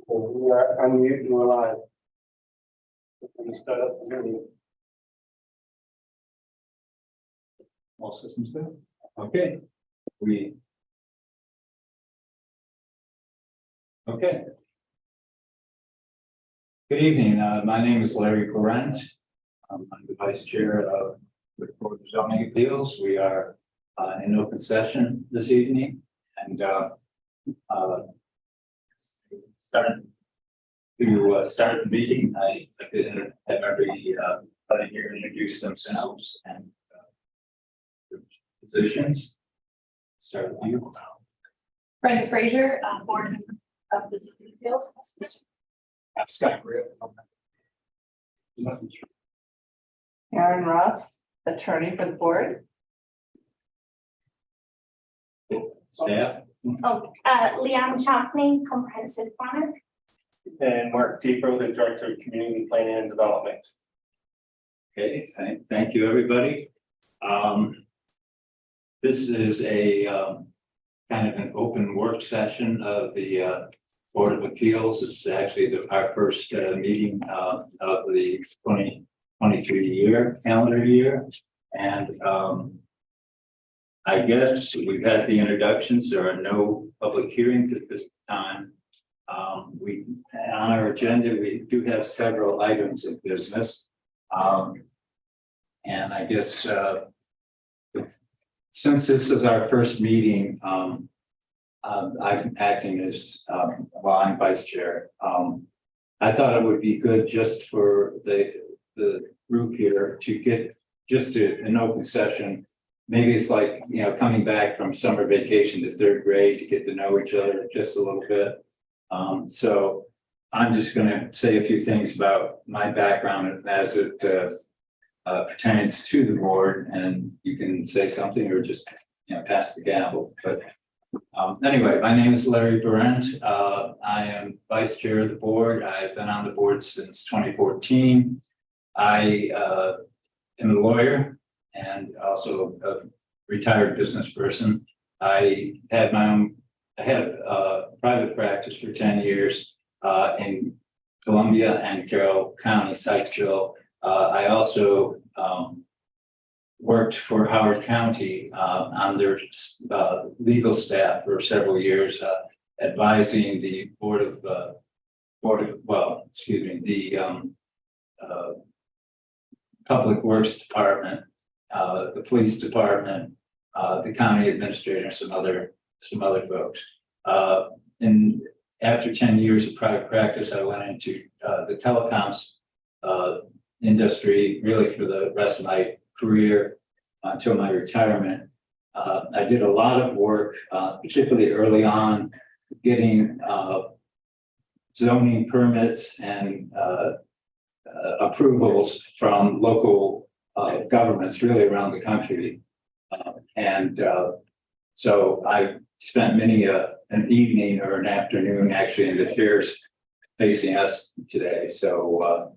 We are unmute and we're live. Let me start up the meeting. All systems go. Okay. Okay. Good evening. My name is Larry Parent. I'm the Vice Chair of the Board of Zoning Appeals. We are in open session this evening, and start the meeting. I could have everybody here introduce themselves and their positions. Start with you. Brenda Frazier, Board of the Zoning Appeals. Scott Griff. Aaron Roth, attorney for the board. Staff. Leanne Chaffney, comprehensive planner. And Mark Tepro, the Director of Community Planning and Development. Okay, thank you, everybody. This is a kind of an open work session of the Board of Appeals. It's actually our first meeting of the 2023 calendar year. And I guess we've had the introductions. There are no public hearings at this time. On our agenda, we do have several items of business. And I guess since this is our first meeting, I'm acting as, I'm vice chair. I thought it would be good just for the group here to get just an open session. Maybe it's like, coming back from summer vacation to third grade to get to know each other just a little bit. So I'm just going to say a few things about my background as it pertains to the board, and you can say something or just pass the gavel. But anyway, my name is Larry Parent. I am vice chair of the board. I've been on the board since 2014. I am a lawyer and also a retired business person. I had a private practice for 10 years in Columbia and Carroll County, Sykesville. I also worked for Howard County on their legal staff for several years, advising the Public Works Department, the police department, the county administrator, and some other folks. And after 10 years of private practice, I went into the telecoms industry really for the rest of my career until my retirement. I did a lot of work, particularly early on, getting zoning permits and approvals from local governments really around the country. So I spent many an evening or an afternoon actually in the chairs facing us today. So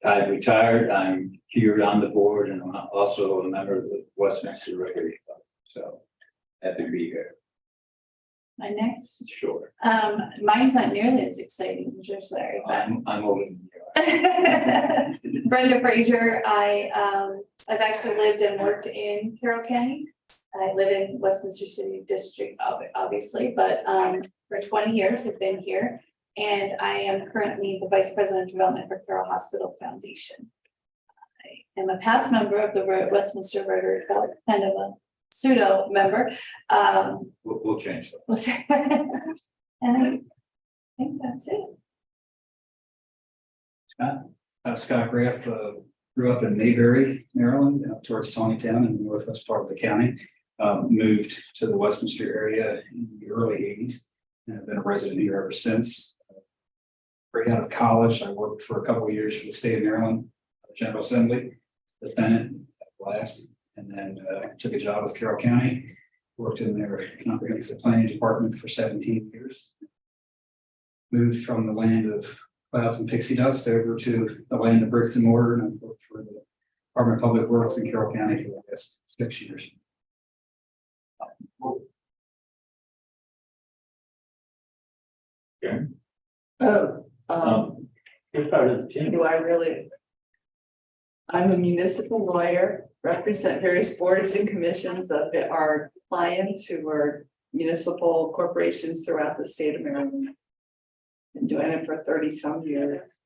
I've retired. I'm here on the board, and I'm also a member of the Westminster Rotary Club. So happy to be here. My next. Sure. Mine's not nearly as exciting as yours, Larry, but I'm older than you. Brenda Frazier. I've actually lived and worked in Carroll County. I live in Westminster City District, obviously, but for 20 years I've been here, and I am currently the Vice President of Development for Carroll Hospital Foundation. I am a past member of the Westminster Rotary Club, kind of a pseudo member. We'll change that. And I think that's it. Scott Graff, grew up in Mayberry, Maryland, towards Tawnytown in the northwest part of the county. Moved to the Westminster area in the early 80s, and I've been a resident here ever since. Right out of college, I worked for a couple of years for the state of Maryland, General Assembly, the Senate at last, and then took a job with Carroll County. Worked in their comprehensive planning department for 17 years. Moved from the land of clouds and pixie dust over to the land of bricks and mortar, and I've worked for the Department of Public Works in Carroll County for the last 6 years. Karen? Oh, You're part of the team. do I really? I'm a municipal lawyer, represent various boards and commissions of our clients who are municipal corporations throughout the state of Maryland. Been doing it for 30-some years.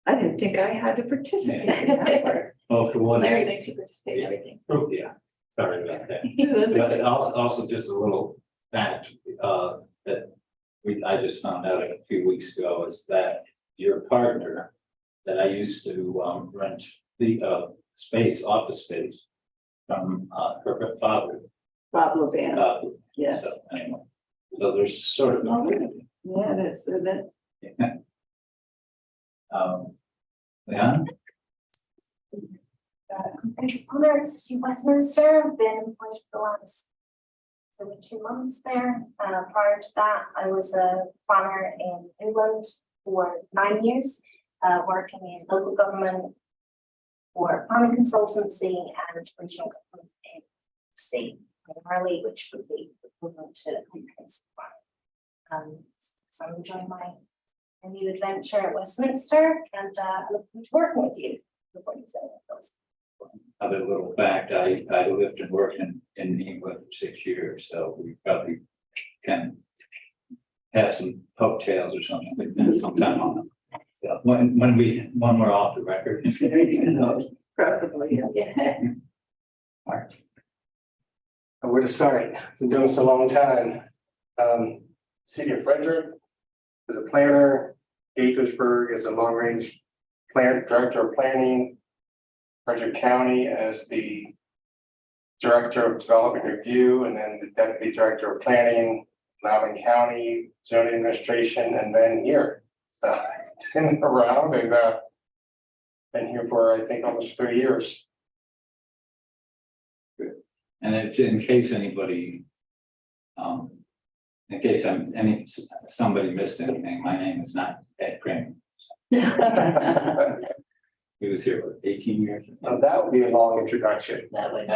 I didn't think I had to participate in that part. Oh, for one. Larry makes you participate in everything. Oh, yeah, sorry about that. That's But also just a little fact, that I just found out a few weeks ago is that your partner that I used to, rent the, office space from, her father. Bob Levan, yes. So anyway, so there's sort of. Yeah, that's that. Leon? Comprehensive Planner at City of Westminster, been employed for the last over 2 months there. Prior to that, I was a planner in England for 9 years, working in local government for planning consultancy and regional government in the state primarily, which would be equivalent to comprehensive planning. So I'm enjoying my new adventure at Westminster and looking to working with you. Other little fact, I lived and worked in England for 6 years, so we probably can have some pub tales or something like that sometime on them. So when we're off the record. Preferably, yeah. Yeah. Where to start? Been doing this a long time. City of Frederick is a planner. Gaithersburg is a long-range plan director of planning. Frederick County as the director of development review, and then the deputy director of planning. Loudoun County zoning administration, and then here. So been around and been here for I think almost 3 years. And in case anybody, in case somebody missed anything, my name is not Ed Kramer. He was here for 18 years. Now, that would be a long introduction. That would.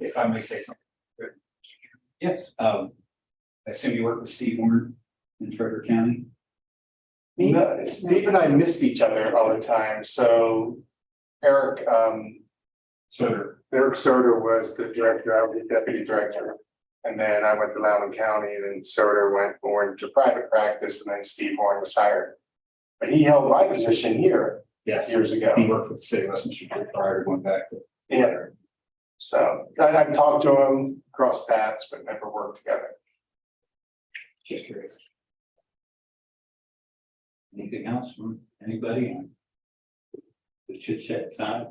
If I may say something. Yes, I assume you work with Steve Warren in Frederick County? No, Steve and I missed each other all the time, so Eric Soder was the director, I was the deputy director. And then I went to Loudoun County, and then Soder went more into private practice, and then Steve Horn was hired. But he held my position here Yes. years ago. He worked for the city of Westminster prior to going back to. Yeah. So I've talked to him, crossed paths, but never worked together. Just curious. Anything else from anybody on the chit chat side?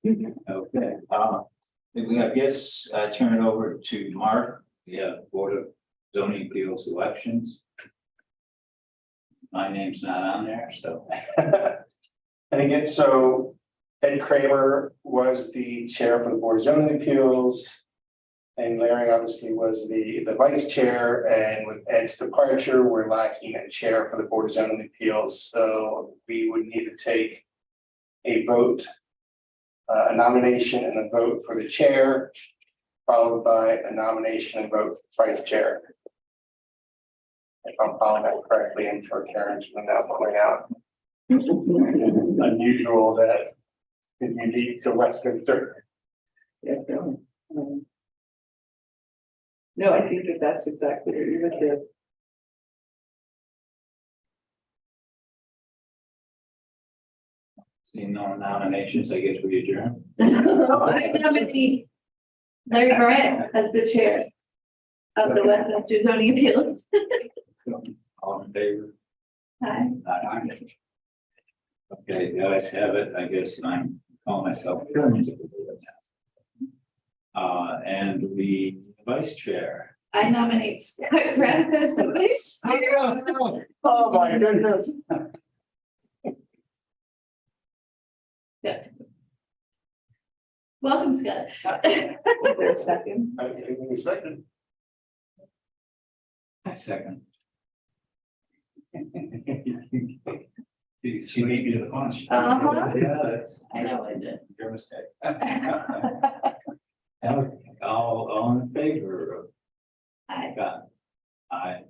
Okay, then I guess I turn it over to Mark. We have Board of Zoning Appeals elections. My name's not on there, so. And again, so Ed Kramer was the chair for the Board of Zoning Appeals. And Larry obviously was the vice chair, and with Ed's departure, we're lacking a chair for the Board of Zoning Appeals. So we would need to take a vote, a nomination and a vote for the chair, followed by a nomination and vote for vice chair. If I'm following that correctly, I'm sure Karen's going to now point out. Unusual that is unique to Westminster. Yeah, no. No, I think that's exactly what you would do. Seeing no nominations, I guess we adjourn. I nominate Larry Barrett as the chair of the Westminster Zoning Appeals. All in favor? Hi. Aye. Okay, the ayes have it. I guess I'm calling myself. And the vice chair. I nominate Scott Graff as the vice chair. Oh, my goodness. Good. Welcome, Scott. Is there a second? Give me a second. I second. She beat me to the punch. Uh-huh. Yeah, that's I know I did. your mistake. All in favor of Aye. Scott? Aye.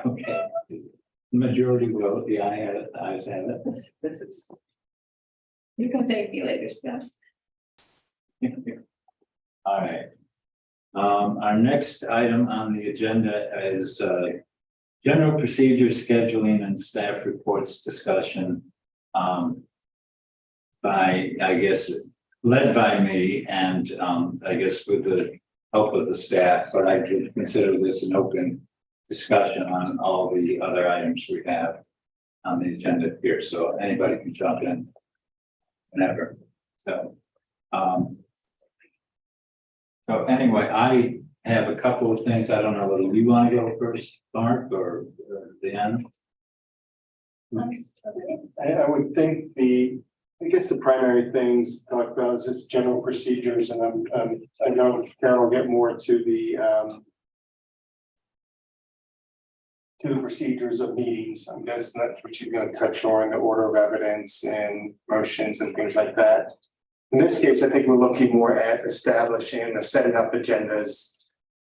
Okay. Majority vote, the ayes have it. This is. You can thank me later, Scott. All right. Our next item on the agenda is general procedure scheduling and staff reports discussion. By, I guess, led by me and I guess with the help of the staff, but I would consider this an open discussion on all the other items we have on the agenda here, so anybody can jump in whenever. So anyway, I have a couple of things. I don't know whether you want to go first, Mark, or the end. I would think I guess the primary things talked about is just general procedures, and I know Carol will get more to the procedures of meetings. I'm guessing that's what you're going to touch on, the order of evidence and motions and things like that. In this case, I think we're looking more at establishing and setting up agendas.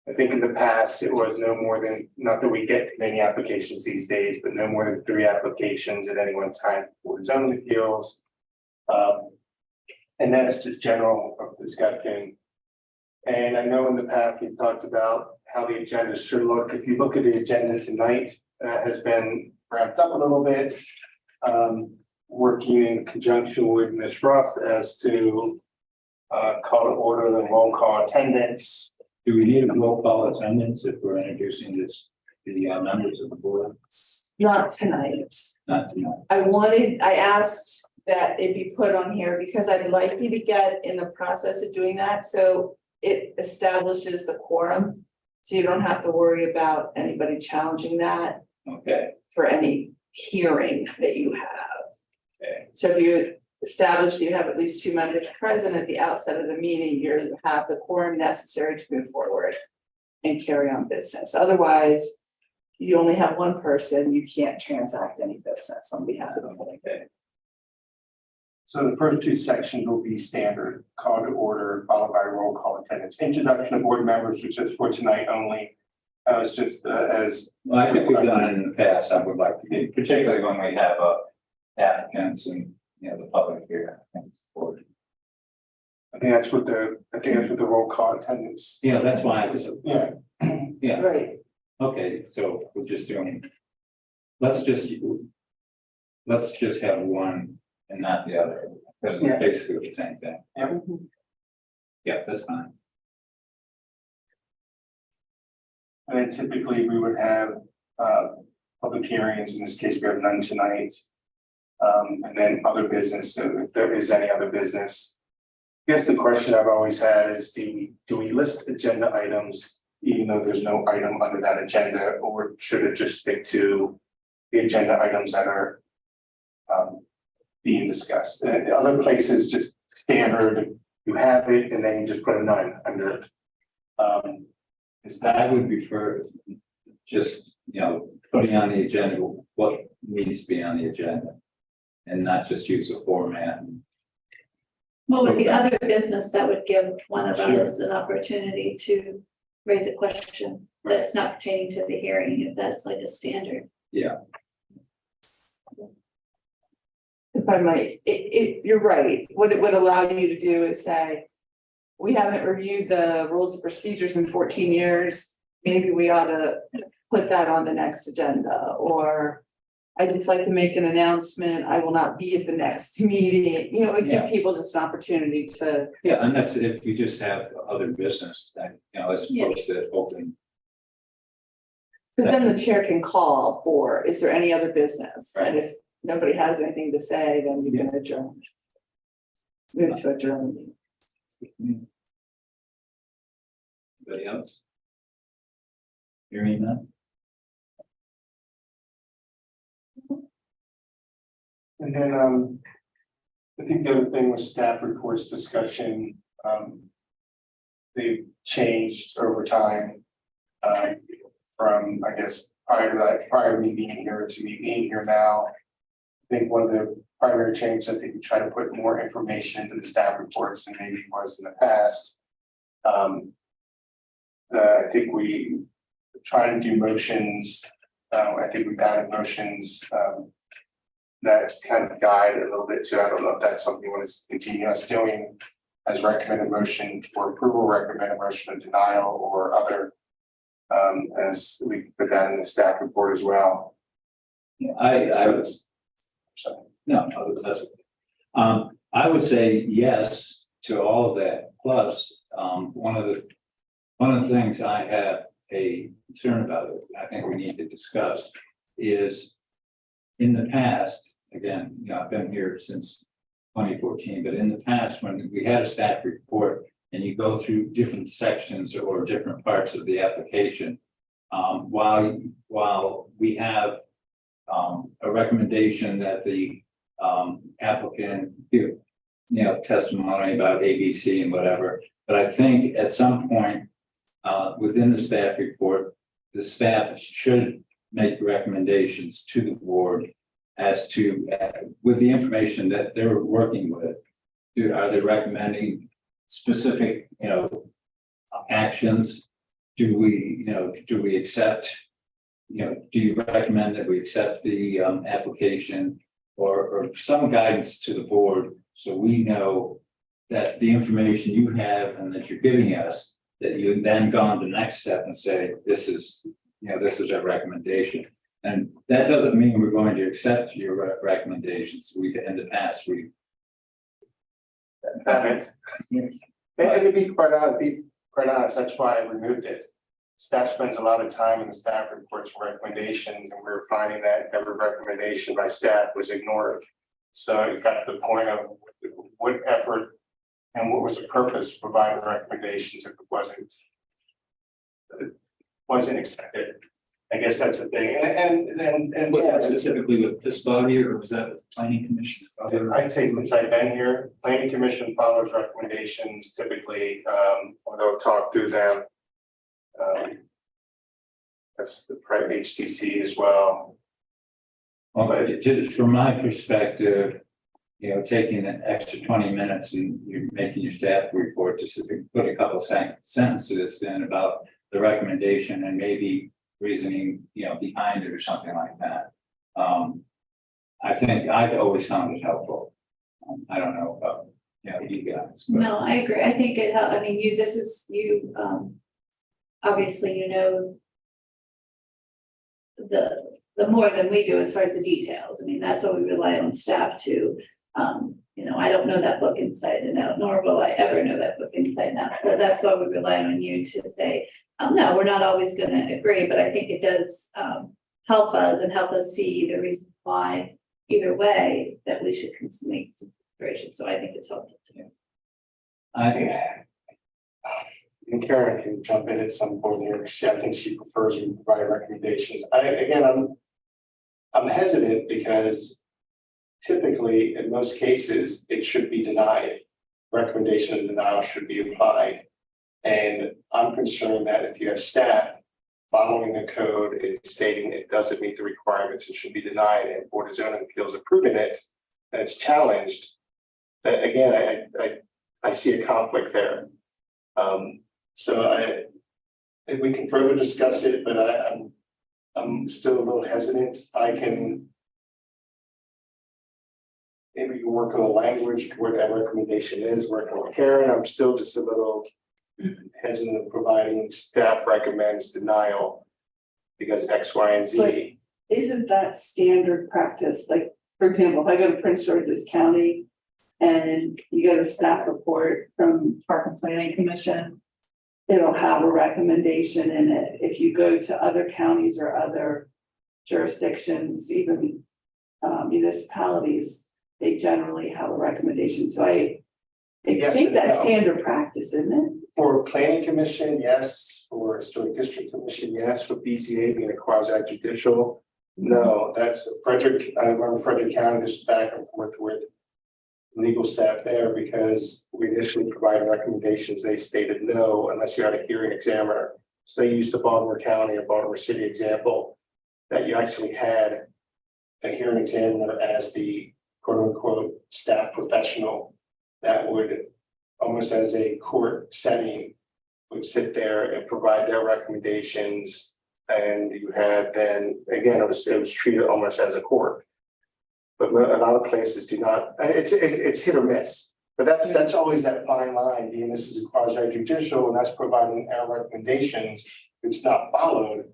I think in the past, it was no more than, not that we get many applications these days, but no more than 3 applications at any one time for zoning appeals. And that's just general discussion. And I know in the past, we talked about how the agenda should look. If you look at the agenda tonight, has been ramped up a little bit. Working in conjunction with Ms. Ruff as to call to order the roll call attendance. Do we need a roll call attendance if we're introducing this to the members of the board? Not tonight. Not tonight. I asked that it be put on here because I'd like you to get in the process of doing that, so it establishes the quorum. So you don't have to worry about anybody challenging that Okay, for any hearing that you have. okay, So if you establish you have at least 2 members present at the outset of the meeting, you have the quorum necessary to move forward and carry on business. Otherwise, you only have 1 person, you can't transact any business on behalf of the public. okay. So the first 2 sections will be standard, call to order, followed by roll call attendance. Introduction of board members, which is for tonight only. It's just as Well, I think we've done it in the past. I would like to be, particularly when we have applicants and, you know, the public here. I think it's important. I think that's what the roll call attendance. Yeah, that's why I was, Yeah, yeah, Right, okay, so we're just doing. Let's just have one and not the other, because it's Yeah. basically the same thing. Yeah, that's fine. and then typically we would have public hearings. In this case, we have none tonight. And then other business, so if there is any other business. I guess the question I've always had is, do we list agenda items even though there's no item under that agenda, or should it just stick to the agenda items that are being discussed? And other places, just standard, you have it and then you just put a none under it. Is I that, would prefer just, you know, putting on the agenda what needs to be on the agenda. And not just use a format. Well, with the other business, that would give one of Sure. us an opportunity to raise a question that's not pertaining to the hearing, if that's like a standard. Yeah, if I might, you're right, what it would allow you to do is say, we haven't reviewed the rules and procedures in 14 years, maybe we ought to put that on the next agenda, or I'd just like to make an announcement, I will not be at the next meeting, you know, it Yeah. give people just an opportunity to. yeah, and that's if you just have other business that, you know, as Yeah. opposed to open. But then the chair can call for, is there any other business? Right. And if nobody has anything to say, then you can adjourn. Move to adjourn. Anybody else? Hearing none? and then I think the other thing was staff reports discussion. They've changed over time. From, I guess, prior to me being here to me being here now. I think one of the primary changes, I think we try to put more information into the staff reports than maybe was in the past. I think we try to do motions, I think we've added motions, that kind of guide a little bit too. I don't know if that's something you want to continue us doing as recommended motion for approval, recommended motion of denial or other. As we put that in the staff report as well. So, No, that's, I would say yes to all of that. Plus, one of the things I have a concern about, I think we need to discuss is in the past, again, I've been here since 2014, but in the past, when we had a staff report and you go through different sections or different parts of the application, while we have a recommendation that the applicant give, testimony about ABC and whatever. But I think at some point within the staff report, the staff should make recommendations to the board as to, with the information that they're working with, are they recommending specific, actions? Do we accept, do you recommend that we accept the application or some guidance to the board so we know that the information you have and that you're giving us, that you then go on to the next step and say, this is our recommendation. And that doesn't mean we're going to accept your recommendations. In the past, and to be quite honest, that's why I removed it. Staff spends a lot of time in the staff reports and recommendations, and we're finding that every recommendation by staff was ignored. So it got to the point of what effort and what was the purpose of providing recommendations if it wasn't accepted. I guess that's the thing, and Was that specifically with this body or was that with the planning commission? I take which I've been here. Planning commission follows recommendations typically, or they'll talk through them. That's the private HTC as well. Well, just from my perspective, taking an extra 20 minutes and you're making your staff report, just to put a couple sentences in about the recommendation and maybe reasoning, behind it or something like that. I think I've always found it helpful. I don't know about, you guys. But. No, I agree. I think it helped. I mean, obviously, the more than we do as far as the details. I mean, that's what we rely on staff to, I don't know that book inside and out, nor will I ever know that book inside and out. But that's why we rely on you to say, no, we're not always going to agree, but I think it does help us see the reason why either way that we should make some consideration. So I think it's helpful too. And Karen can jump in at some point here. I think she prefers we provide recommendations. I'm hesitant because typically in most cases, it should be denied. Recommendation of denial should be applied. And I'm concerned that if you have staff following the code and stating it doesn't meet the requirements, it should be denied, and Board of Zoning Appeals approving it, and it's challenged, that again, I see a conflict there. So if we can further discuss it, but I'm still a little hesitant. Maybe you can work on the language, where that recommendation is, working with Karen. I'm still just a little hesitant of providing staff recommends denial because X, Y, and Z. But isn't that standard practice? Like, for example, if I go to Prince George's County and you get a staff report from Park and Planning Commission, it'll have a recommendation in it. If you go to other counties or other jurisdictions, even municipalities, they generally have a recommendation. So I Yes think and that's no. standard practice, isn't it? For planning commission, yes. For historic district commission, yes. For BZA being a quasi judicial, no. That's Frederick. I remember Frederick County, this back and forth with legal staff there because we initially provided recommendations. They stated no unless you had a hearing examiner. So they used the Baltimore County or Baltimore City example that you actually had a hearing examiner as the quote unquote staff professional that would almost as a court setting would sit there and provide their recommendations. And you had then, again, it was treated almost as a court. But a lot of places do not, it's hit or miss. But that's always that fine line, being this is a quasi judicial and that's providing our recommendations. If it's not followed,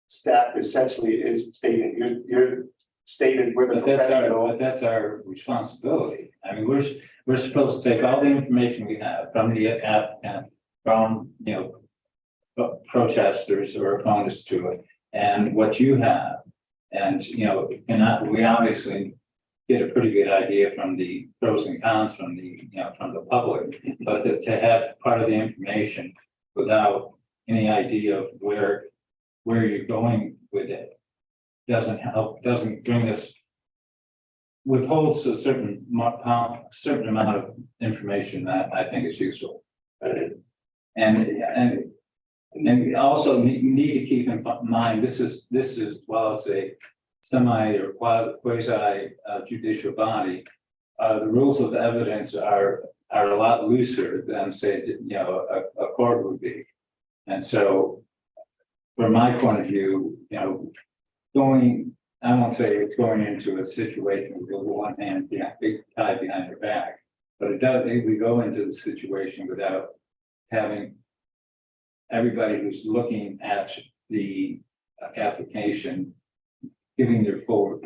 staff essentially is stating, you're stated with a professional. But that's our responsibility. I mean, we're supposed to take all the information we have from the applicant, from, protesters or opponents to it, and what you have. And, we obviously get a pretty good idea from the pros and cons from the public, but to have part of the information without any idea of where you're going with it doesn't help, doesn't bring us, withholds a certain amount of information that I think is useful. And we also need to keep in mind, this is, while it's a semi or quasi judicial body, the rules of evidence are a lot looser than, say, a court would be. And so, from my point of view, I won't say it's going into a situation with one hand big tied behind your back, but we go into the situation without having everybody who's looking at the application giving their full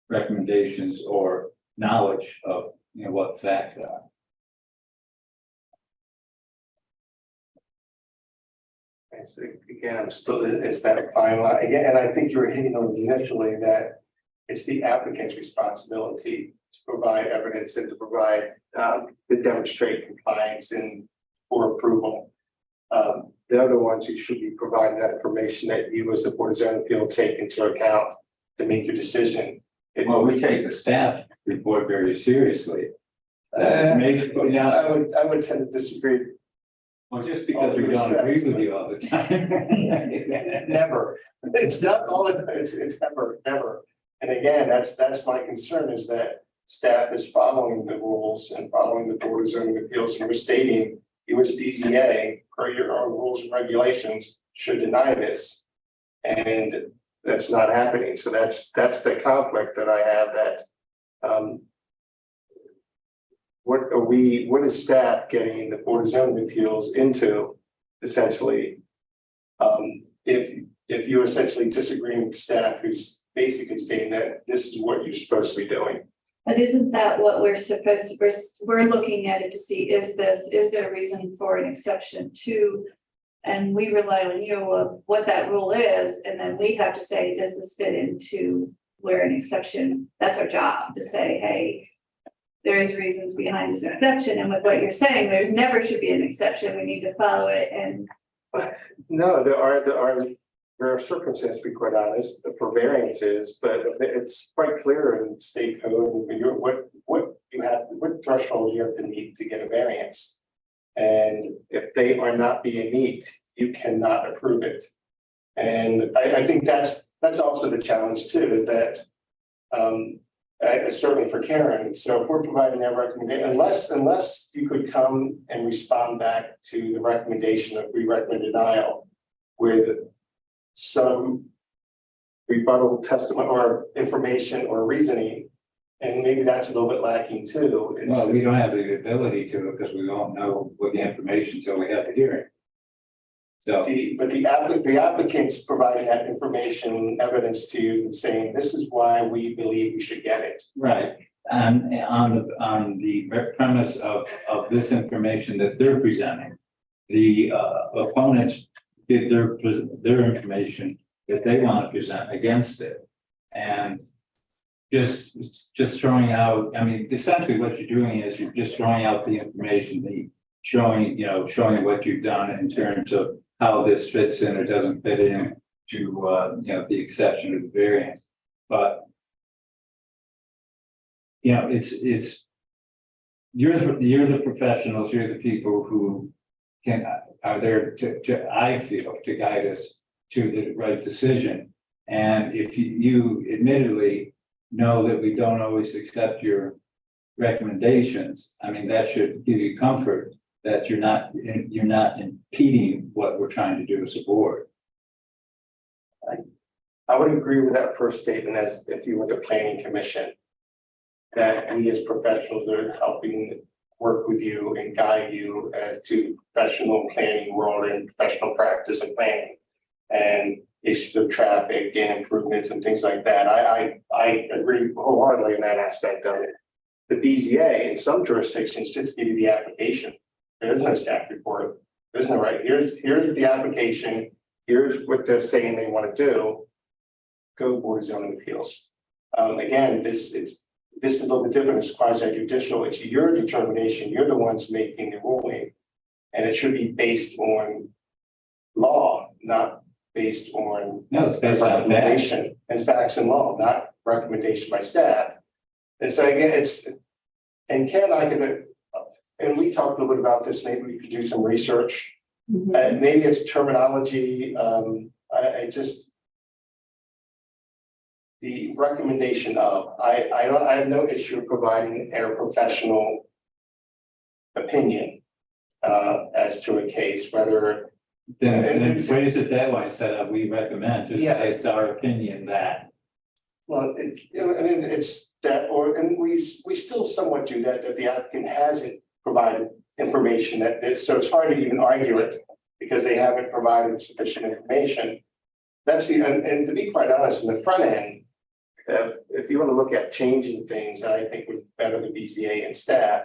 recommendations or knowledge of what facts are. Again, it's that fine line again, and I think you were hitting on initially that it's the applicant's responsibility to provide evidence and to provide to demonstrate compliance and for approval. The other ones who should be providing that information that you as the Board of Zoning Appeal take into account to make your decision. Well, we take the staff report very seriously. I would tend to disagree. Well, just because we don't agree with you all the time. Never. It's not all the time. It's never. And again, that's my concern, is that staff is following the rules and following the Board of Zoning Appeals, and we're stating USBZA, per your own rules and regulations, should deny this. And that's not happening. So that's the conflict that I have, that what is staff getting the Board of Zoning Appeals into, essentially? If you're essentially disagreeing with staff who's basically saying that this is what you're supposed to be doing. But isn't that what we're supposed to, we're looking at it to see, is there a reason for an exception to? And we rely on you of what that rule is, and then we have to say, does this fit into where an exception, that's our job, to say, hey, there is reasons behind this exception, and with what you're saying, there's never should be an exception, we need to follow it. And no, there are circumstances, to be quite honest, for variances, but it's quite clear in state code what thresholds you have to meet to get a variance. And if they are not being met, you cannot approve it. And I think that's also the challenge too, that certainly for Karen. So if we're providing that recommendation, unless you could come and respond back to the recommendation of recommend denial with some rebuttal testimony or information or reasoning, and maybe that's a little bit lacking too. Well, we don't have the ability to, because we don't know what the information until we have the hearing. So, But the applicant's providing that information, evidence to you, and saying this is why we believe we should get it. right, and on the premise of this information that they're presenting, the opponents give their information that they want to present against it, and just throwing out. I mean, essentially, what you're doing is you're just throwing out the information, showing what you've done in terms of how this fits in or doesn't fit in to the exception of the variance. But it's you're the professionals, you're the people who are there to I feel to guide us to the right decision. And if you admittedly know that we don't always accept your recommendations, I mean, that should give you comfort that you're not impeding what we're trying to do as a board. I would agree with that first statement as if you were the planning commission. That we as professionals are helping work with you and guide you as to professional planning world and professional practice and planning. And issues of traffic and improvements and things like that. I agree wholeheartedly in that aspect of it. The BZA in some jurisdictions just give you the application. There's no staff report. There's no right, here's the application, here's what they're saying they want to do. Go Board of Zoning Appeals. Again, this is a little bit different, it's quasi judicial, it's your determination, you're the ones making the ruling. And it should be based on law, not based on No, it's based on that. recommendation and facts and law, not recommendation by staff. And so again, and Ken and I could, and we talked a little bit about this, maybe we could do some research. Maybe it's terminology, I just. The recommendation of, I have no issue providing a professional opinion. As to a case, whether. Then phrase it that way, instead of we recommend, just Yes. it's our opinion that. Well, I mean, it's that, and we still somewhat do that, that the applicant hasn't provided information so it's hard to even argue it. Because they haven't provided sufficient information. That's and to be quite honest, in the front end. If you want to look at changing things, that I think would better the BZA and staff.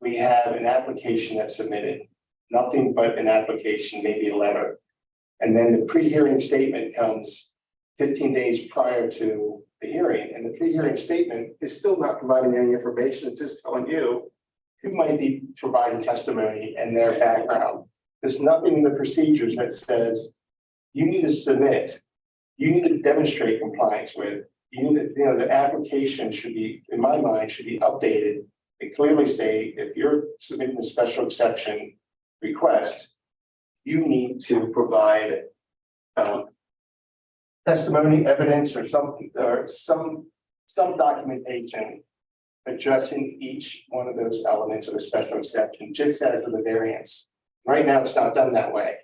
We have an application that's submitted, nothing but an application, maybe a letter. And then the pre-hearing statement comes 15 days prior to the hearing, and the pre-hearing statement is still not providing any information, it's just telling you who might be providing testimony and their background. There's nothing in the procedures that says you need to submit, you need to demonstrate compliance with, you need to, the application should be, in my mind, should be updated. It clearly state if you're submitting a special exception request, you need to provide testimony, evidence, or some documentation addressing each one of those elements of a special exception, just as with the variance. Right now, it's not done that way.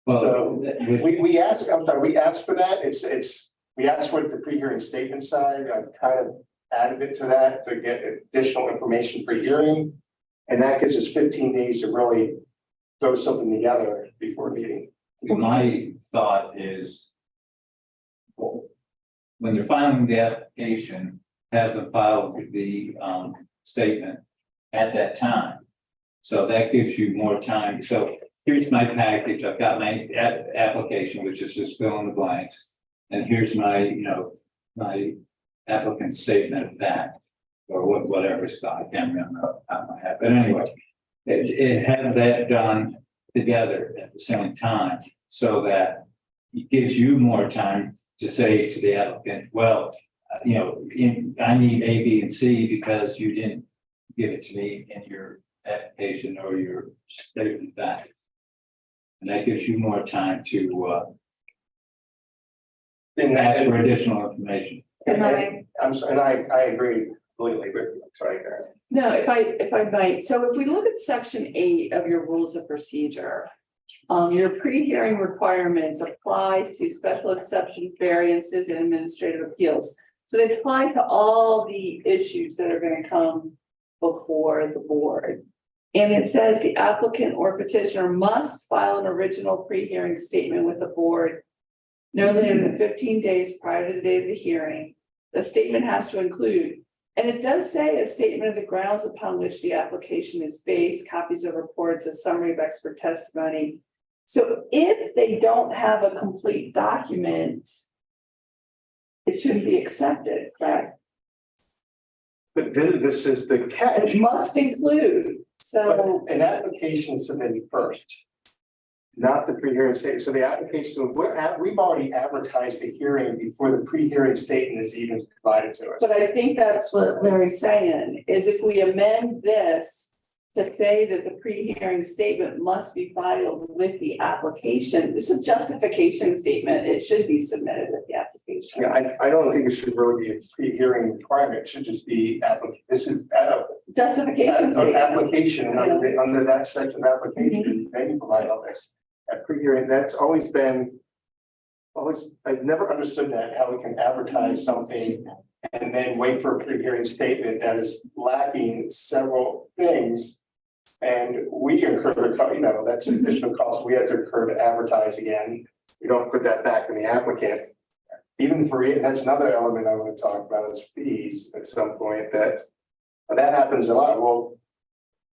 So we ask for that. We asked for it the pre-hearing statement side. I've kind of added it to that to get additional information pre-hearing. And that gives us 15 days to really throw something together before a meeting. My thought is. When they're filing the application, have them file the statement at that time. So that gives you more time. So here's my package. I've got my application, which is just fill in the blanks. And here's my, my applicant statement of that. Or whatever it's got. I can't remember how I have. But anyway, it had that done together at the same time so that it gives you more time to say to the applicant, well, I need A, B, and C because you didn't give it to me in your application or your statement back. And that gives you more time to ask for additional information. I agree completely with you. Sorry, Karen. No, if I might, so if we look at section 8 of your rules of procedure. Your pre-hearing requirements apply to special exception variances and administrative appeals. So they apply to all the issues that are going to come before the board. And it says the applicant or petitioner must file an original pre-hearing statement with the board no later than 15 days prior to the date of the hearing. The statement has to include, and it does say a statement of the grounds upon which the application is based, copies of reports, a summary of expert testimony. So if they don't have a complete document, it shouldn't be accepted, correct? But this is the catch. It must include, so. But an application submitted first, not the pre-hearing statement. So the application, we've already advertised the hearing before the pre-hearing statement is even provided to us. But I think that's what Larry's saying, is if we amend this to say that the pre-hearing statement must be filed with the application, this is a justification statement, it should be submitted with the application. application. Yeah, I don't think it should really be a pre-hearing requirement, it should just be this is Justification an statement. application, and under that section of application, then you provide all this. At pre-hearing, that's always been. I've never understood that, how we can advertise something and then wait for a pre-hearing statement that is lacking several things. And we incur the, that's additional cost we have to incur to advertise again. We don't put that back in the applicant. Even for, that's another element I want to talk about is fees at some point that happens a lot.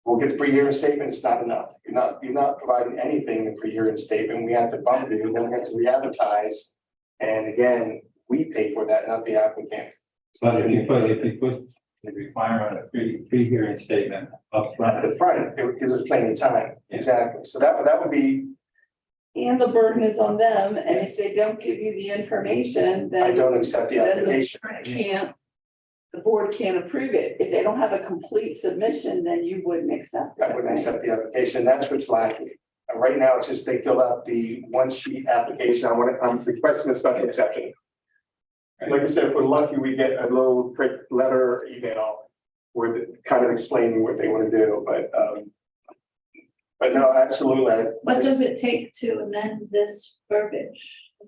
We'll get the pre-hearing statement, it's not enough. You're not providing anything in the pre-hearing statement. We have to bump it, then we have to re-advertise. And again, we pay for that, not the applicant. But if you put the requirement of pre-hearing statement up front. At the front, it gives us plenty of time. Exactly. So that would be, And the burden is on them, and if they don't give you the information, I then don't accept the application. the board can't approve it. If they don't have a complete submission, then you wouldn't accept it. I wouldn't accept the application. That's what's lacking. And right now, it's just they fill out the one sheet application. I'm requesting a special exception. Like I said, if we're lucky, we get a little quick letter or email where they're kind of explaining what they want to do, but no, absolutely. What does it take to amend this verbiage?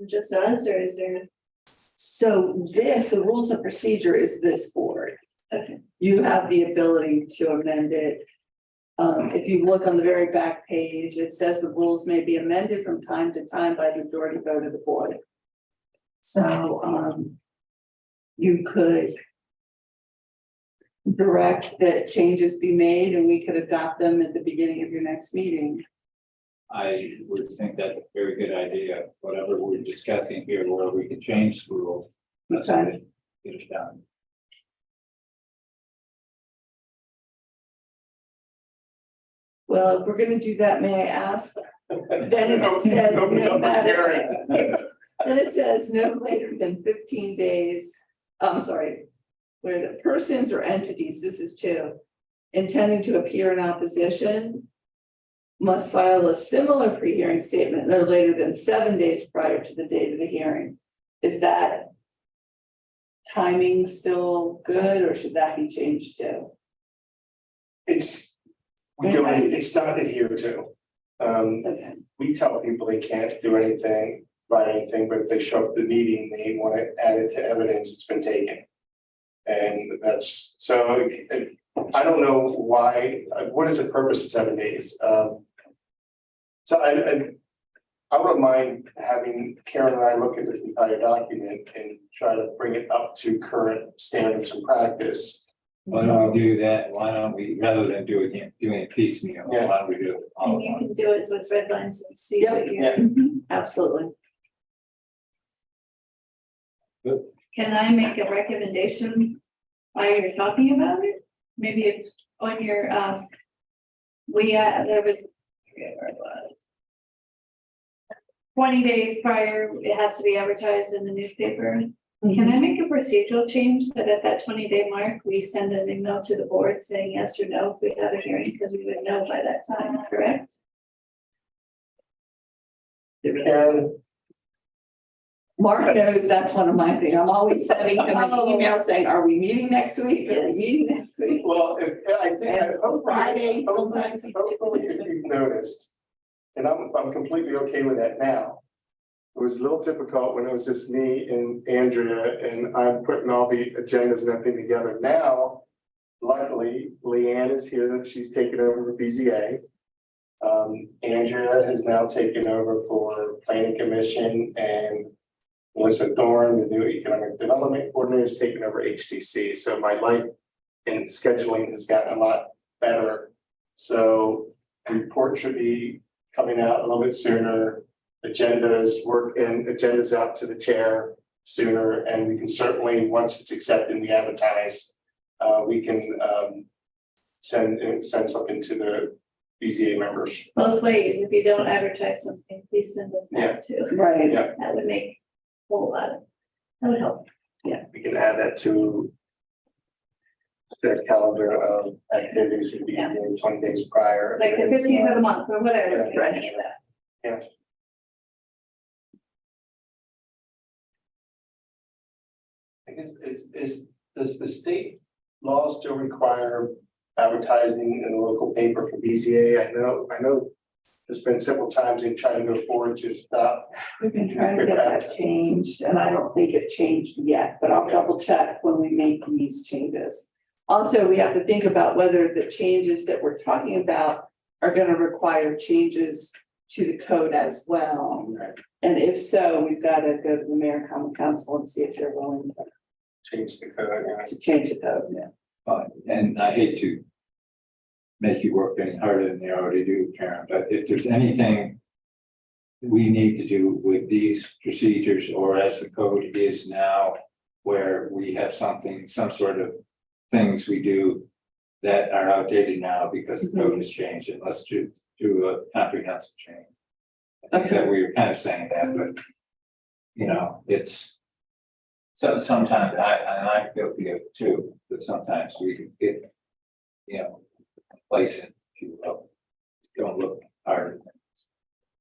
Just us, or is there? So the rules of procedure is this board. Okay. You have the ability to amend it. If you look on the very back page, it says the rules may be amended from time to time by the majority vote of the board. So, you could direct that changes be made and we could adopt them at the beginning of your next meeting. I would think that's a very good idea, whatever we're discussing here, where we can change the rule. That's how Okay. we get it done. Well, if we're gonna do that, may I ask? Then it says no matter. Then it says no later than 15 days, I'm sorry. Where the persons or entities, this is two, intending to appear in opposition. Must file a similar pre-hearing statement no later than 7 days prior to the date of the hearing. Is that timing still good, or should that be changed too? It's not adhered to. Okay, We tell people they can't do anything, write anything, but if they show up at the meeting, they want to add it to evidence, it's been taken. And that's, so I don't know why, what is the purpose of 7 days? So I wouldn't mind having Karen and I look at this entire document and try to bring it up to current standards and practice. Why don't we do that? Why don't we, rather than doing it piecemeal, why don't we do it all And at you once? can do it so it's red lines and see Yep. what you're. Yeah. absolutely. Can I make a recommendation while you're talking about it? Maybe it's on your, there was, I forget where it was. 20 days prior, it has to be advertised in the newspaper. Can I make a procedural change that at that 20-day mark, we send an email to the board saying yes or no if we have a hearing, because we would know by that time, correct? Karen, Mark knows that's one of my things. I'm always sending him an Oh. email saying, are we meeting next week? Are we Yes. meeting next week? well, I think, And Friday, sometimes. hopefully if you've noticed, and I'm completely okay with that now. It was a little difficult when it was just me and Andrea, and I'm putting all the agendas and everything together. Now, luckily, Leanne is here, she's taken over the BZA. Andrea has now taken over for Planning Commission, and Melissa Thorne, the new Economic Development Coordinator, has taken over HTC. So my life in scheduling has gotten a lot better. So the report should be coming out a little bit sooner. Agendas out to the chair sooner, and we can certainly, once it's accepted, we advertise. We can send something to the BZA members. Both ways, if you don't advertise something, please send us that too. Right. Yeah. That would make a whole lot of, that would help. We can add that to the calendar of activities would be 20 days prior. Like the 15th of the month or whatever. Yeah. any of that. Yeah. I guess does the state law still require advertising in the local paper for BZA? I know there's been several times they've tried to go forward to stop. We've been trying to get that changed, and I don't think it changed yet, but I'll double check when we make these changes. Also, we have to think about whether the changes that we're talking about are gonna require changes to the code as well. And if so, we've got to go to the mayor common council and see if they're willing Change the code, yeah. to change the code, yeah. And I hate to make you work any harder than you already do, Karen, but if there's anything we need to do with these procedures, or as the code is now, where we have something, some sort of things we do that are outdated now because the code has changed, and let's do a comprehensive change. I think that we were kind of saying that, but you know, it's so sometimes I'm guilty of it too, but sometimes we can get, you know, complacent, if you will. Don't look hard.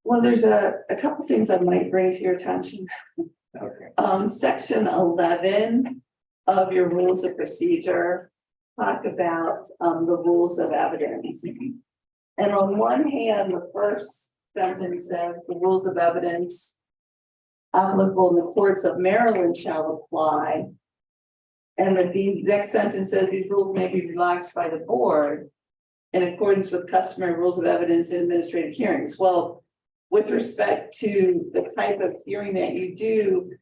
Well, there's a couple things I might bring to your attention. Okay. Section 11 of your rules of procedure talk about the rules of evidence. And on one hand, the first sentence says the rules of evidence applicable in the courts of Maryland shall apply. And the next sentence says these rules may be relaxed by the board in accordance with customary rules of evidence in administrative hearings. Well, with respect to the type of hearing that you do,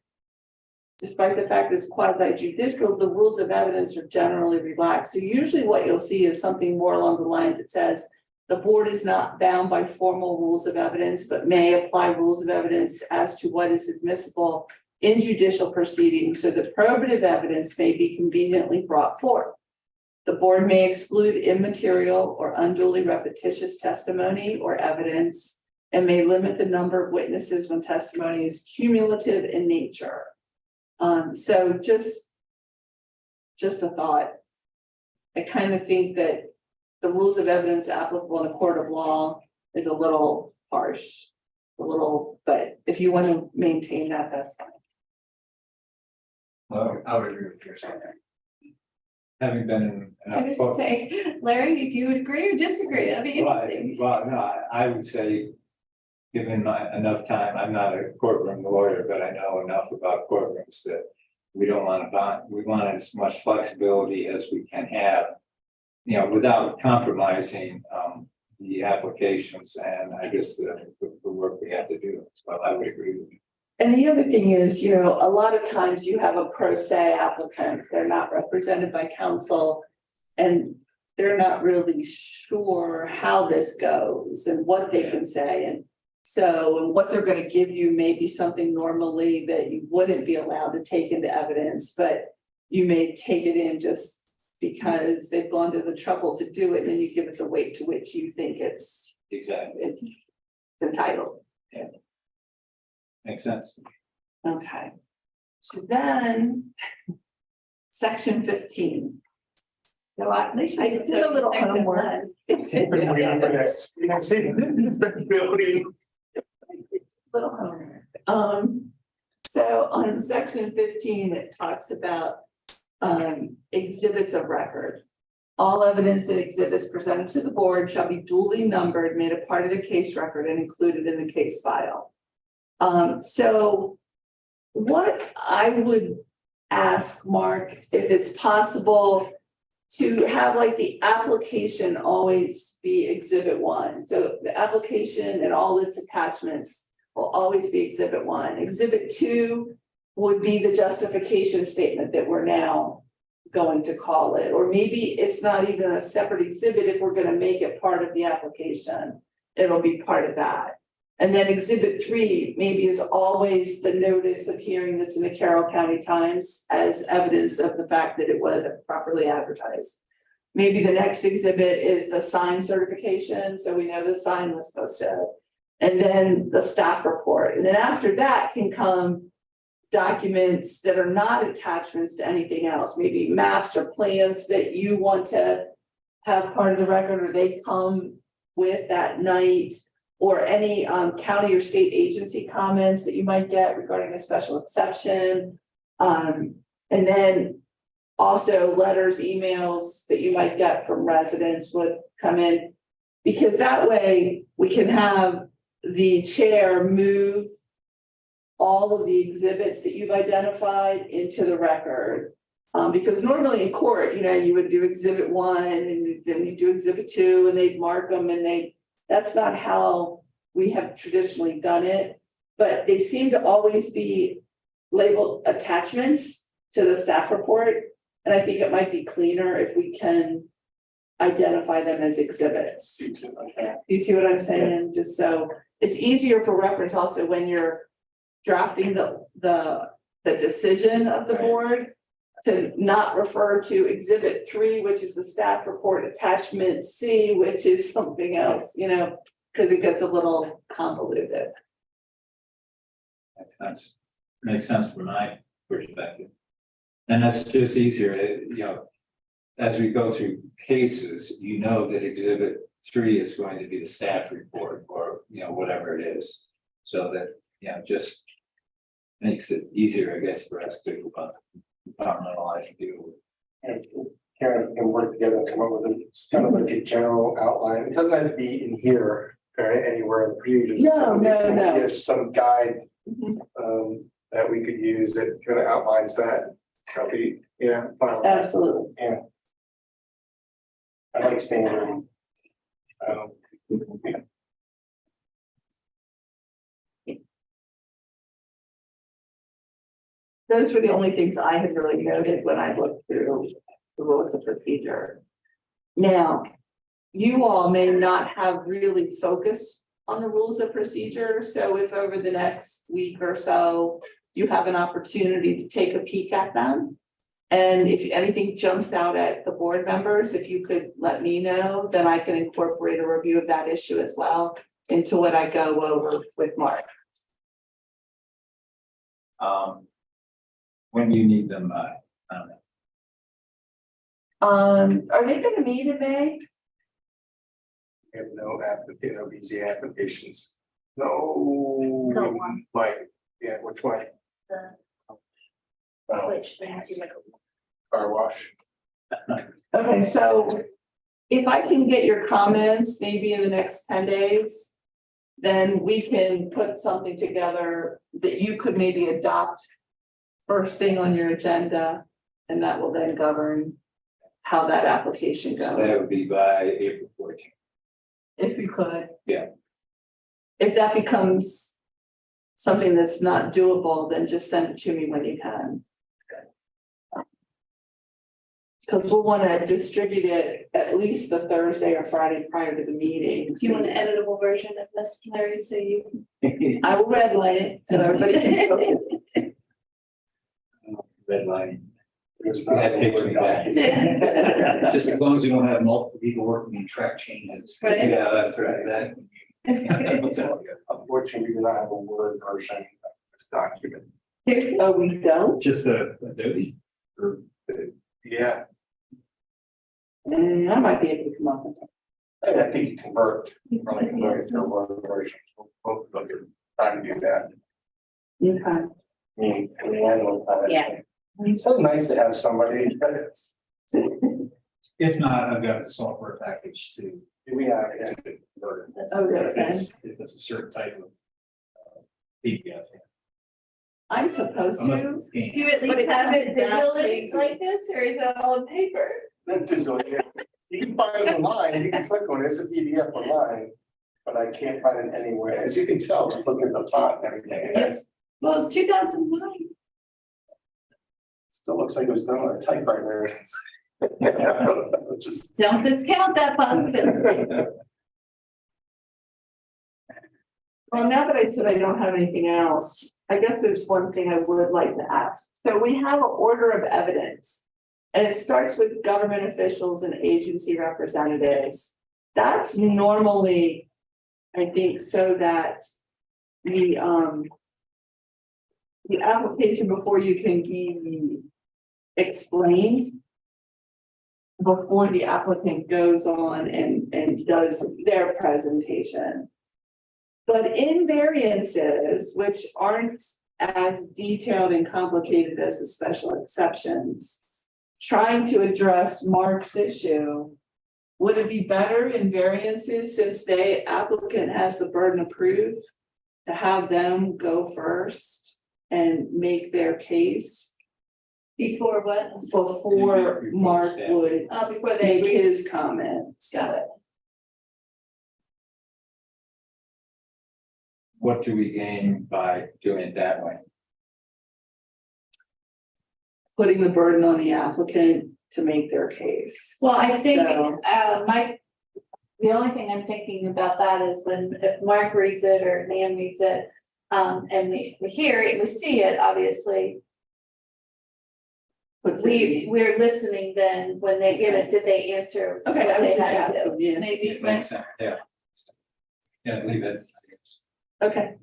despite the fact that it's quasi judicial, the rules of evidence are generally relaxed. So usually what you'll see is something more along the lines that says the board is not bound by formal rules of evidence, but may apply rules of evidence as to what is admissible in judicial proceedings, so that probative evidence may be conveniently brought forth. The board may exclude immaterial or unduly repetitious testimony or evidence, and may limit the number of witnesses when testimony is cumulative in nature. So just a thought. I kind of think that the rules of evidence applicable in a court of law is a little harsh, but if you want to maintain that, that's fine. Well, I would agree with you. having been in. I just say, Larry, do you agree or disagree? That'd be interesting. Well, no, I would say, given enough time, I'm not a courtroom lawyer, but I know enough about courtrooms that we don't want to bond, we want as much flexibility as we can have, you know, without compromising the applications and I guess the work we have to do. So I would agree with you. And the other thing is, you know, a lot of times you have a pro se applicant, they're not represented by counsel, and they're not really sure how this goes and what they can say. And so what they're going to give you may be something normally that you wouldn't be allowed to take into evidence, but you may take it in just because they've gone to the trouble to do it, and then you give it the weight to which you think it's Exactly. entitled. Makes sense. Okay. So then, section 15. No, at least I did a little homework. Little homework. So on section 15, it talks about exhibits of record. All evidence and exhibits presented to the board shall be duly numbered, made a part of the case record, and included in the case file. So what I would ask, Mark, if it's possible to have like the application always be exhibit 1. So the application and all its attachments will always be exhibit 1. Exhibit 2 would be the justification statement that we're now going to call it, or maybe it's not even a separate exhibit. If we're going to make it part of the application, it'll be part of that. And then exhibit 3 maybe is always the notice of hearing that's in the Carroll County Times as evidence of the fact that it was properly advertised. Maybe the next exhibit is the sign certification, so we know the sign was posted. And then the staff report. And then after that can come documents that are not attachments to anything else, maybe maps or plans that you want to have part of the record, or they come with that night, or any county or state agency comments that you might get regarding a special exception. And then also letters, emails that you might get from residents would come in. Because that way we can have the chair move all of the exhibits that you've identified into the record. Because normally in court, you would do exhibit 1 and then you do exhibit 2 and they'd mark them and that's not how we have traditionally done it. But they seem to always be labeled attachments to the staff report. And I think it might be cleaner if we can identify them as exhibits. Do you see what I'm saying? Just so it's easier for reference also when you're drafting the decision of the board to not refer to exhibit 3, which is the staff report, attachment C, which is something else, because it gets a little convoluted. Makes sense from my perspective. And that's just easier, as we go through cases, that exhibit 3 is going to be the staff report or, whatever it is. So that, just makes it easier, I guess, for us to compartmentalize and deal with. And Karen can work together and come up with kind of like a general outline. It doesn't have to be in here or anywhere in the pages. No. There's some guide that we could use that kind of outlines that. Copy, fine. Absolutely. I like standard. Those were the only things I had really noted when I looked through the rules of procedure. Now, you all may not have really focused on the rules of procedure, so if over the next week or so, you have an opportunity to take a peek at them. And if anything jumps out at the board members, if you could let me know, then I can incorporate a review of that issue as well into what I go over with Mark. When you need them, I don't know. Are they gonna meet in May? We have no visa applications. No. No one. Like, which one? Which they have to make Car wash. Okay, so if I can get your comments maybe in the next 10 days, then we can put something together that you could maybe adopt first thing on your agenda, and that will then govern how that application So goes, that would be by April 14th. if you could. Yeah. If that becomes something that's not doable, then just send it to me when you can. Because we'll want to distribute it at least the Thursday or Friday prior to the meeting. You want an editable version of this, Larry, so you. I will redline it so everybody can focus. Red line. There's That takes me back. Just as long as you don't have multiple people working in track changes. Right. Yeah, that's right. That. Unfortunately, we do not have a Word version of this document. Oh, we don't? Just the Adobe. Yeah, I might be able to come up with that. I think you convert, probably convert to a Word version. We'll try to do that. Okay. In the end, we'll try to- Yeah. It's so nice to have somebody. If not, I've got the software package too. We have. Oh, If that's it's a certain type of PDF. I'm supposed Unless to. it's scanned. Do you at But least it have it comes back digitally crazy. like this, or is that all in paper? You can find it online, you can click on it, it's a PDF online, but I can't find it anywhere. As you can tell, just looking at the font and everything, it Well, it's 2009. still looks like it was done on a typewriter. Just. Don't discount that possibility. Well, now that I said I don't have anything else, I guess there's one thing I would like to ask. So we have an order of evidence. And it starts with government officials and agency representatives. That's normally, I think, so that the application before you can be explained before the applicant goes on and does their presentation. But in variances, which aren't as detailed and complicated as the special exceptions. Trying to address Mark's issue, would it be better in variances since the applicant has the burden of proof to have them go first and make their case Before what? before Before Mark staff. would Before they make read. his comments? Got it. What do we gain by doing it that way? Putting the burden on the applicant to make their case. Well, I think, So- the only thing I'm thinking about that is if Mark reads it or Nan reads it, and we hear it, we see it, obviously. What's it mean? We're listening then when they give it, did they answer what Okay, I was they just had to? asking, yeah. Maybe, It makes sense, yeah. Yeah, leave it. Okay.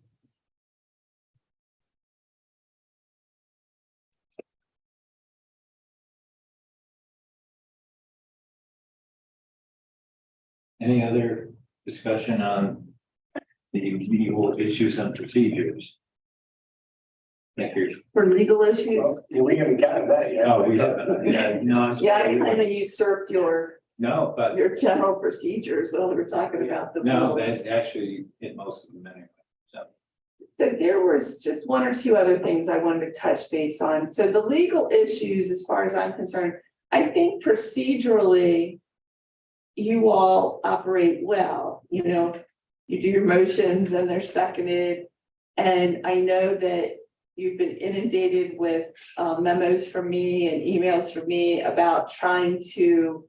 Any other discussion on the legal issues and procedures? Thank you. For legal issues, Well, we haven't gotten that yet. Oh, we haven't, yeah, no. yeah, I kind of usurped your No, general procedures when we were talking about the. no, rules. that actually hit most of them anyway, so. So there was just one or two other things I wanted to touch base on. So the legal issues, as far as I'm concerned, I think procedurally, you all operate well, you know, you do your motions and they're seconded. And I know that you've been inundated with memos from me and emails from me about trying to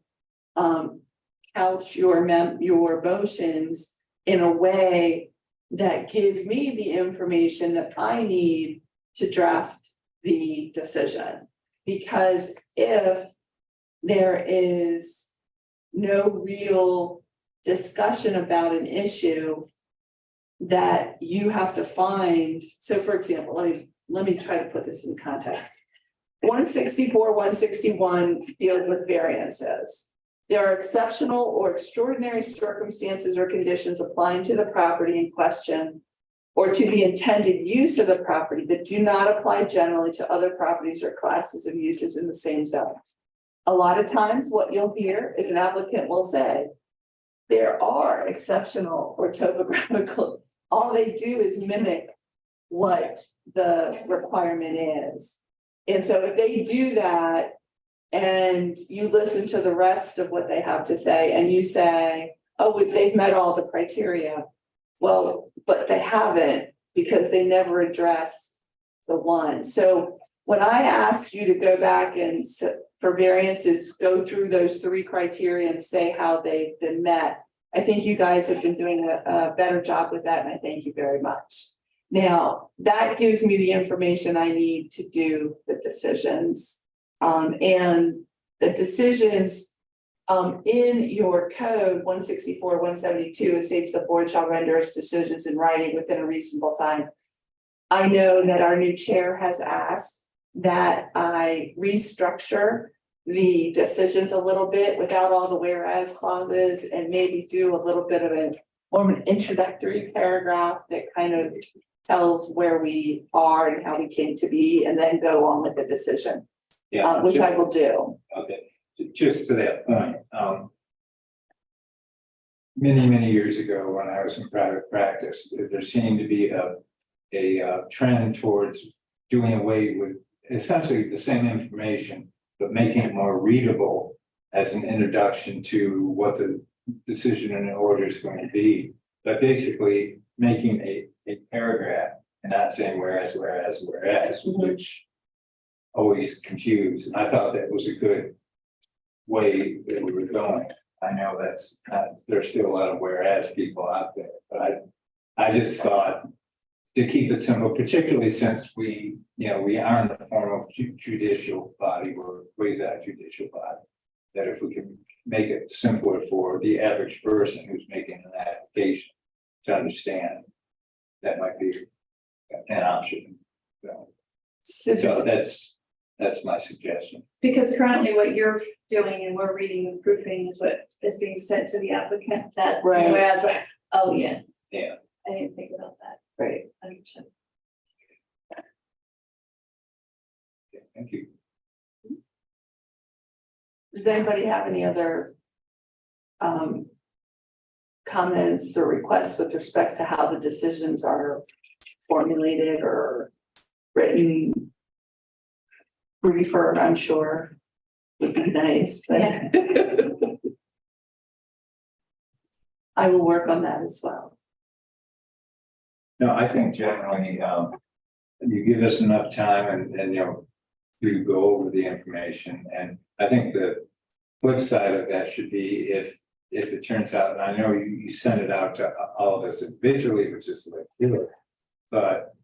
couch your motions in a way that give me the information that I need to draft the decision. Because if there is no real discussion about an issue that you have to find, so for example, let me try to put this in context. 164, 161 deals with variances. There are exceptional or extraordinary circumstances or conditions applying to the property in question or to the intended use of the property that do not apply generally to other properties or classes of uses in the same zone. A lot of times what you'll hear is an applicant will say, there are exceptional or topographical, all they do is mimic what the requirement is. And so if they do that and you listen to the rest of what they have to say and you say, oh, they've met all the criteria. Well, but they haven't because they never address the one. So when I asked you to go back and for variances, go through those three criteria and say how they've been met, I think you guys have been doing a better job with that, and I thank you very much. Now, that gives me the information I need to do the decisions. And the decisions in your code 164, 172, it states the board shall render its decisions in writing within a reasonable time. I know that our new chair has asked that I restructure the decisions a little bit without all the whereas clauses and maybe do a little bit of more of an introductory paragraph that kind of tells where we are and how we came to be, and then go on with the decision, Yeah. which I will do. Okay, just to that point, many years ago, when I was in private practice, there seemed to be a trend towards doing away with essentially the same information, but making it more readable as an introduction to what the decision and order is going to be. But basically making a paragraph and not saying whereas, which always confused. And I thought that was a good way that we were going. I know that's not, there's still a lot of whereas people out there, but I just thought to keep it simple, particularly since we aren't a form of judicial body, we're quasi-judicial body, that if we can make it simpler for the average person who's making an application to understand, that might be an option. So that's my suggestion. Because currently what you're doing and we're reading and proofing is what is being sent to the applicant, that Right. whereas, oh, yeah. Yeah. I didn't think about that. Right. 100%. anybody have any other comments or requests with respect to how the decisions are formulated or written? Briefer, I'm sure, would be nice, but I will work on that as well. No, I think generally, you give us enough time and, you know, to go over the information, and I think the flip side of that should be if it turns out, and I know you send it out to all of us individually, which is like, good, but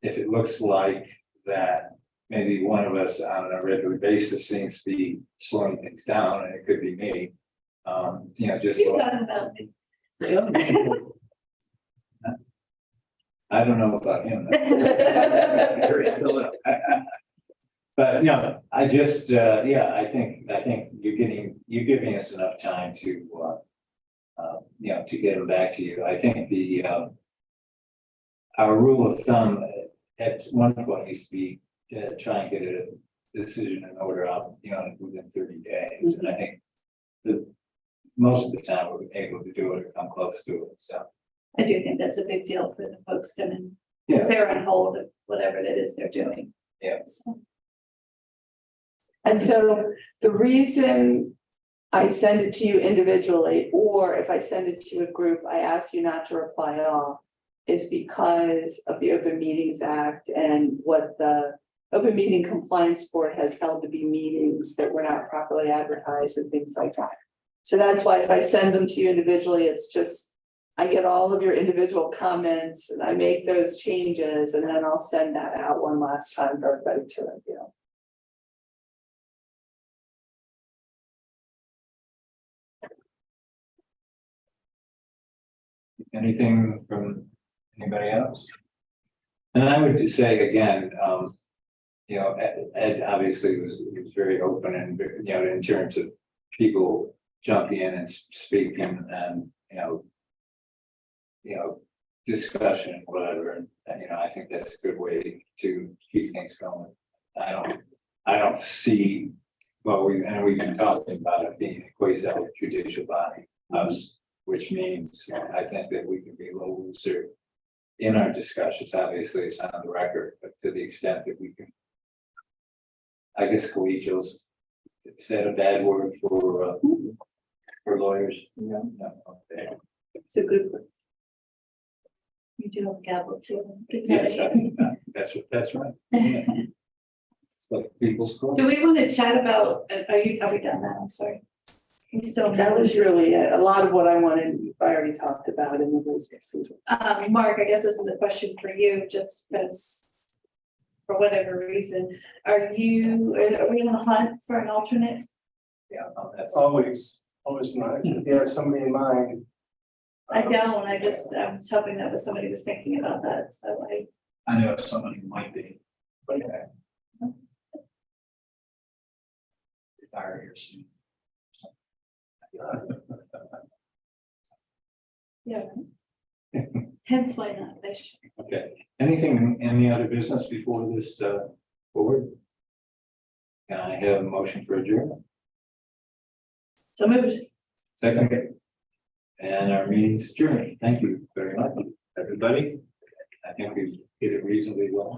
if it looks like that maybe one of us on a regular basis seems to be slowing things down, and it could be me, you know, just. You're talking about me. I don't know about him. But no, I just, yeah, I think you're giving us enough time to, you know, to get them back to you. I think our rule of thumb at one point used to be try and get a decision in order out, you know, within 30 days. And I think most of the time we're able to do it or come close to it, so. I do think that's a big deal for the folks coming, Yeah. because they're on hold of whatever it is they're doing. Yeah. So, And so the reason I send it to you individually, or if I send it to a group, I ask you not to reply all, is because of the Open Meetings Act and what the Open Meeting Compliance Board has held to be meetings that were not properly advertised and things like that. So that's why if I send them to you individually, it's just, I get all of your individual comments and I make those changes, and then I'll send that out one last time for everybody to review. Anything from anybody else? And I would just say again, you know, Ed obviously was very open and, you know, in terms of people jumping in and speaking and, you know, discussion, whatever, and, you know, I think that's a good way to keep things going. I don't see, well, we've been talking about it being a quasi judicial body, us, which means I think that we can be a little looser in our discussions. Obviously, it's on the record, but to the extent that we can, I guess collegials, is that a bad word for lawyers? Yeah. No, okay. It's a good one. You do have a gavel too. Yes, that's right. Yeah. It's like people's court. Do we want to chat about, are we done now? I'm sorry. You still That was really it. A lot of what I wanted, I already talked about in the rules procedure. Mark, I guess this is a question for you, just because for whatever reason, are we on the hunt for an alternate? Yeah, no, that's. Always not, if you have somebody in mind. I don't, I was hoping that somebody was thinking about that, so I know somebody might be. Okay. Retire here soon. yeah. Hence why not, Okay, any other business before this board? Can I have a motion for adjournment? so moved. Second. And our meeting's adjourned. Thank you very much, everybody. I think we did it reasonably well.